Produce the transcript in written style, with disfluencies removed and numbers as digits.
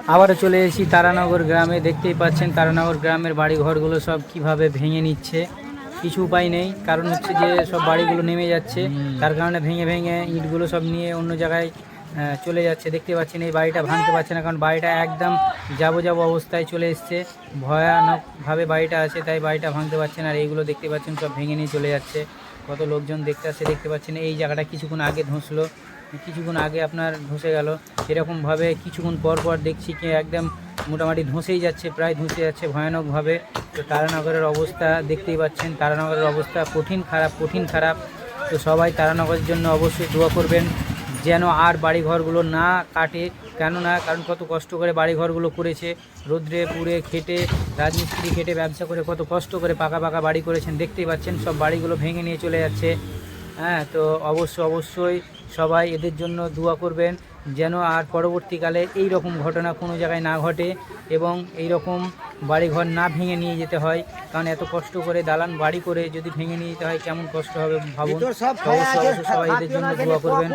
আবারও চলে এসেছি তারানগর গ্রামে। দেখতেই পাচ্ছেন তারানগর গ্রামের বাড়ি ঘরগুলো সব কিভাবে ভেঙে নিচ্ছে। কিছু উপায় নেই, কারণ হচ্ছে যে সব বাড়িগুলো নেমে যাচ্ছে, তার কারণে ভেঙে ভেঙে ইটগুলো সব নিয়ে অন্য জায়গায় চলে যাচ্ছে। দেখতে পাচ্ছেন এই বাড়িটা ভাঙতে পারছে না, কারণ বাড়িটা একদম যাবো অবস্থায় চলে এসছে, ভয়ানকভাবে বাড়িটা আছে, তাই বাড়িটা ভাঙতে পারছে না। আর এইগুলো দেখতে পাচ্ছেন সব ভেঙে নিয়ে চলে যাচ্ছে। কত লোকজন দেখতে আসছে। দেখতে পাচ্ছেন এই জায়গাটা কিছুক্ষণ আগে ধসলো, কিছুক্ষণ আগে আপনার ধসে গেল। এরকমভাবে কিছুক্ষণ পর পর দেখছি কি একদম মোটামুটি ধসেই যাচ্ছে, প্রায় ধসে যাচ্ছে ভয়ানকভাবে। তো তারানগরের অবস্থা দেখতেই পাচ্ছেন, তারানগরের অবস্থা কঠিন খারাপ। তো সবাই তারানগরের জন্য অবশ্যই দোয়া করবেন যেন আর বাড়িঘরগুলো না কাটে। কারণ কত কষ্ট করে বাড়িঘরগুলো করেছে, রোদ্রে পুড়ে খেটে, রাজমিস্ত্রি খেটে ব্যবসা করে কত কষ্ট করে পাকা বাড়ি করেছেন। দেখতেই পাচ্ছেন সব বাড়িগুলো ভেঙে নিয়ে চলে যাচ্ছে। হ্যাঁ, তো অবশ্যই সবাই এদের জন্য দোয়া করবেন যেন আর পরবর্তীকালে এই রকম ঘটনা কোনো জায়গায় না ঘটে এবং এই রকম বাড়িঘর না ভেঙে নিয়ে যেতে হয়। কারণ এত কষ্ট করে দালান বাড়ি করে যদি ভেঙে নিয়ে যেতে হয় কেমন কষ্ট হবে ভাবুন। অবশ্যই সবাই এদের জন্য দোয়া করবেন।